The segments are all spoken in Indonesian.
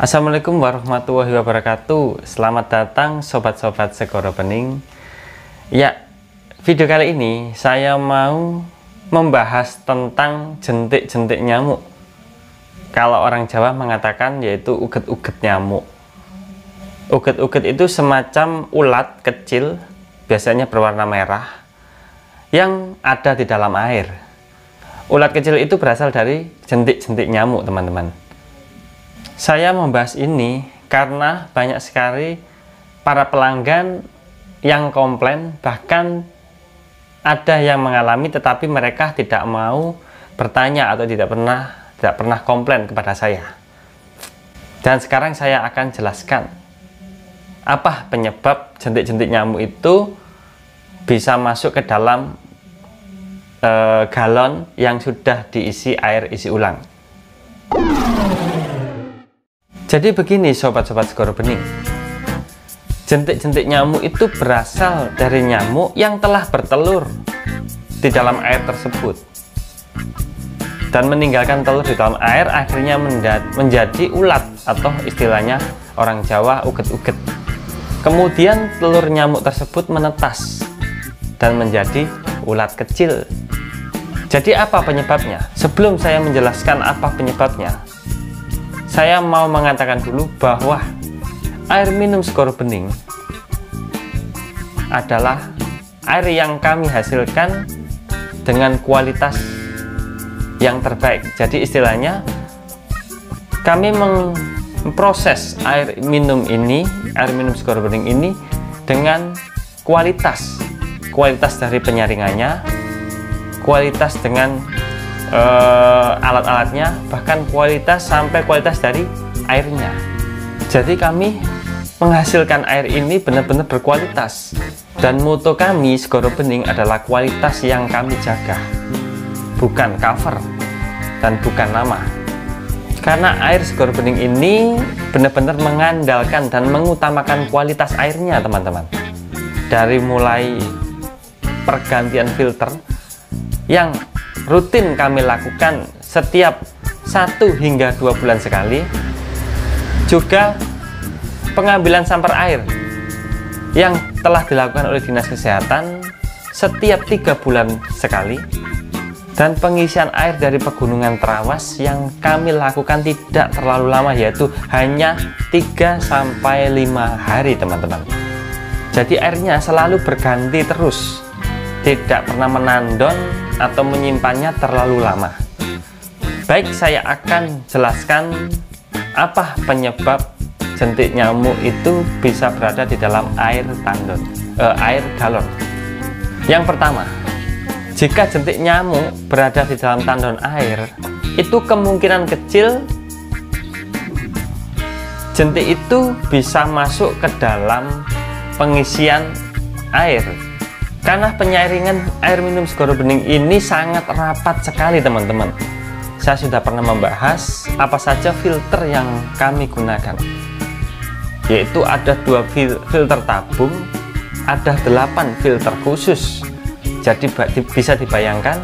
Assalamualaikum warahmatullahi wabarakatuh. Selamat datang sobat-sobat Segoro Bening. Ya, video kali ini saya mau membahas tentang jentik-jentik nyamuk. Kalau orang Jawa mengatakan yaitu uget-uget nyamuk. Uget-uget itu semacam ulat kecil, biasanya berwarna merah, yang ada di dalam air. Ulat kecil itu berasal dari jentik-jentik nyamuk, teman-teman. Saya membahas ini karena banyak sekali para pelanggan yang komplain, bahkan ada yang mengalami tetapi mereka tidak mau bertanya atau tidak pernah komplain kepada saya. Dan sekarang saya akan jelaskan apa penyebab jentik-jentik nyamuk itu bisa masuk ke dalam galon yang sudah diisi air isi ulang. Jadi begini sobat-sobat Segoro Bening, jentik-jentik nyamuk itu berasal dari nyamuk yang telah bertelur di dalam air tersebut dan meninggalkan telur di dalam air, akhirnya menjadi ulat atau istilahnya orang Jawa uget-uget. Kemudian telur nyamuk tersebut menetas dan menjadi ulat kecil. Jadi apa penyebabnya? Sebelum saya menjelaskan apa penyebabnya, saya mau mengatakan dulu bahwa air minum Segoro Bening adalah air yang kami hasilkan dengan kualitas yang terbaik. Jadi istilahnya kami memproses air minum Segoro Bening ini dengan kualitas dari penyaringannya, kualitas dengan alat-alatnya, bahkan kualitas dari airnya. Jadi kami menghasilkan air ini benar-benar berkualitas, dan moto kami Segoro Bening adalah kualitas yang kami jaga, bukan cover dan bukan nama. Karena air Segoro Bening ini benar-benar mengandalkan dan mengutamakan kualitas airnya, teman-teman. Dari mulai pergantian filter yang rutin kami lakukan setiap 1 hingga 2 bulan sekali, juga pengambilan sampel air yang telah dilakukan oleh Dinas Kesehatan setiap 3 bulan sekali, dan pengisian air dari Pegunungan Trawas yang kami lakukan tidak terlalu lama, yaitu hanya 3-5 hari, teman-teman. Jadi airnya selalu berganti terus, tidak pernah menandon atau menyimpannya terlalu lama. Baik, saya akan jelaskan apa penyebab jentik nyamuk itu bisa berada di dalam air galon. Yang pertama, jika jentik nyamuk berada di dalam tandon air, itu kemungkinan kecil jentik itu bisa masuk ke dalam pengisian air. Karena penyaringan air minum Segoro Bening ini sangat rapat sekali, teman-teman. Saya sudah pernah membahas apa saja filter yang kami gunakan, yaitu ada 2 filter tabung, ada 8 filter khusus. Jadi bisa dibayangkan,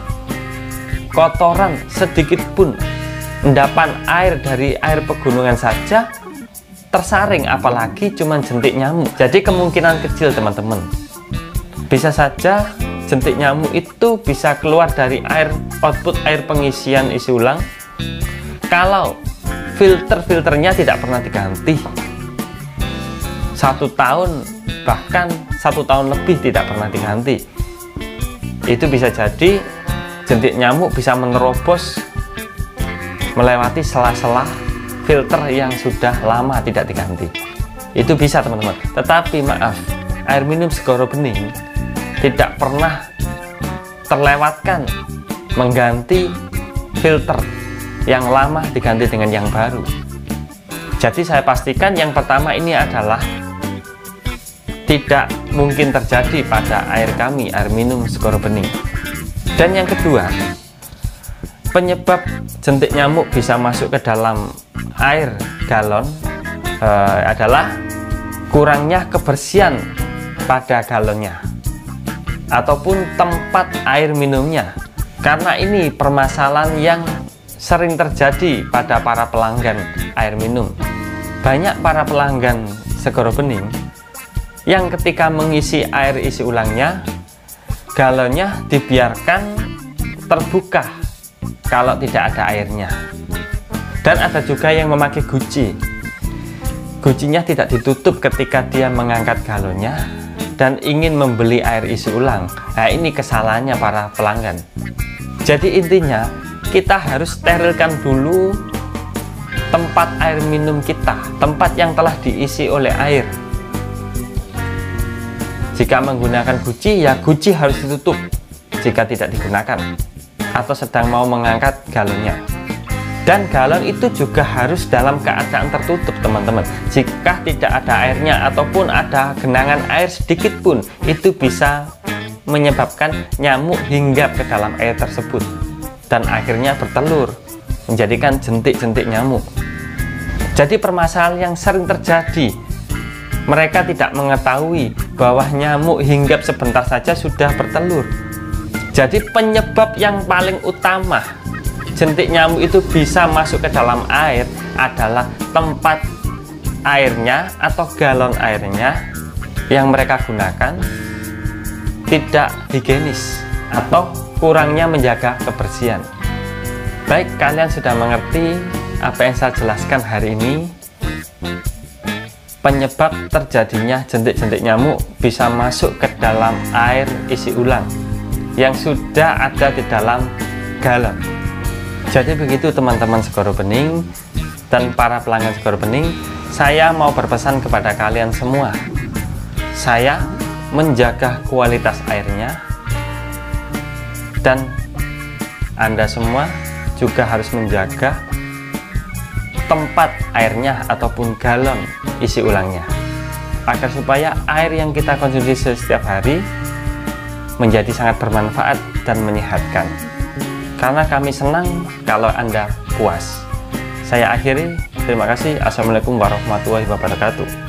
kotoran sedikit pun, endapan air dari air pegunungan saja tersaring, apalagi cuman jentik nyamuk. Jadi kemungkinan kecil, teman-teman, bisa saja jentik nyamuk itu bisa keluar dari output air pengisian isi ulang kalau filternya tidak pernah diganti 1 tahun, bahkan 1 tahun lebih tidak pernah diganti. Itu bisa jadi jentik nyamuk bisa menerobos melewati sela-sela filter yang sudah lama tidak diganti. Itu bisa, teman-teman. Tetapi maaf, air minum Segoro Bening tidak pernah terlewatkan mengganti filter yang lama diganti dengan yang baru. Jadi saya pastikan yang pertama ini adalah tidak mungkin terjadi pada air kami, air minum Segoro Bening. Dan yang kedua, penyebab jentik nyamuk bisa masuk ke dalam air galon adalah kurangnya kebersihan pada galonnya ataupun tempat air minumnya. Karena ini permasalahan yang sering terjadi pada para pelanggan air minum. banyak para pelanggan Segoro Bening yang ketika mengisi air isi ulangnya, galonnya dibiarkan terbuka kalau tidak ada airnya. Dan ada juga yang memakai guci. Gucinya tidak ditutup ketika dia mengangkat galonnya dan ingin membeli air isi ulang. Nah, ini kesalahannya para pelanggan. Jadi intinya kita harus sterilkan dulu tempat air minum kita, tempat yang telah diisi oleh air. Jika menggunakan guci, ya guci harus ditutup jika tidak digunakan atau sedang mau mengangkat galonnya. Dan galon itu juga harus dalam keadaan tertutup, teman-teman. Jika tidak ada airnya ataupun ada genangan air sedikit pun, itu bisa menyebabkan nyamuk hinggap ke dalam air tersebut dan akhirnya bertelur, menjadikan jentik-jentik nyamuk. Jadi permasalahan yang sering terjadi, mereka tidak mengetahui bahwa nyamuk hinggap sebentar saja sudah bertelur. Jadi penyebab yang paling utama jentik nyamuk itu bisa masuk ke dalam air adalah tempat airnya atau galon airnya yang mereka gunakan tidak higienis atau kurangnya menjaga kebersihan. Baik, kalian sudah mengerti apa yang saya jelaskan hari ini. Penyebab terjadinya jentik-jentik nyamuk bisa masuk ke dalam air isi ulang yang sudah ada di dalam galon. Jadi begitu teman-teman Segoro Bening dan para pelanggan Segoro Bening, saya mau berpesan kepada kalian semua. Saya menjaga kualitas airnya dan Anda semua juga harus menjaga tempat airnya ataupun galon isi ulangnya, agar supaya air yang kita konsumsi setiap hari menjadi sangat bermanfaat dan menyehatkan. Karena kami senang kalau Anda puas. Saya akhiri, terima kasih. Assalamualaikum warahmatullahi wabarakatuh.